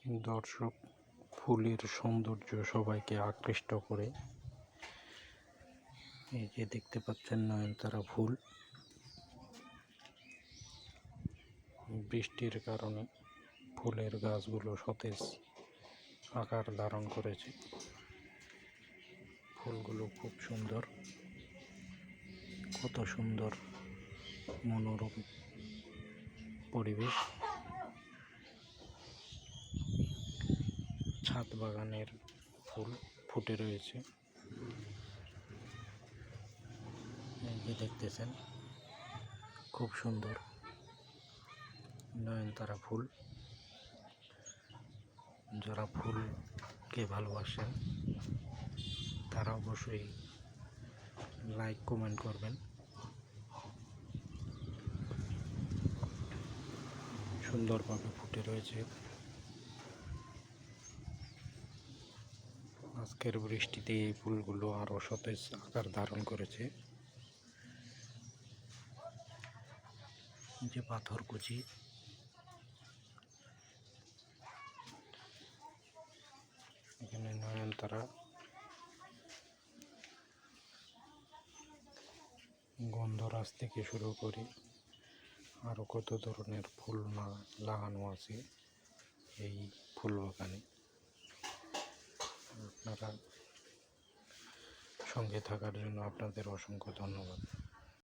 দর্শক, ফুলের সৌন্দর্য সবাইকে আকৃষ্ট করে। এই যে দেখতে পাচ্ছেন নয়নতারা ফুল, বৃষ্টির কারণে ফুলের গাছগুলো সতেজ আকার ধারণ করেছে। ফুলগুলো খুব সুন্দর, কত সুন্দর মনোরম পরিবেশ। ছাদ বাগানের ফুল ফুটে রয়েছে, এই যে দেখতেছেন খুব সুন্দর নয়নতারা ফুল। যারা ফুলকে ভালোবাসেন তারা অবশ্যই লাইক কমেন্ট করবেন। সুন্দরভাবে ফুটে রয়েছে। আজকের বৃষ্টিতে এই ফুলগুলো আরো সতেজ আকার ধারণ করেছে। যে পাথরকুচি, এখানে নয়নতারা, গন্ধরাজ থেকে শুরু করে আরো কত ধরনের ফুল লাগানো আছে এই ফুল বাগানে। আপনারা সঙ্গে থাকার জন্য আপনাদের অসংখ্য ধন্যবাদ।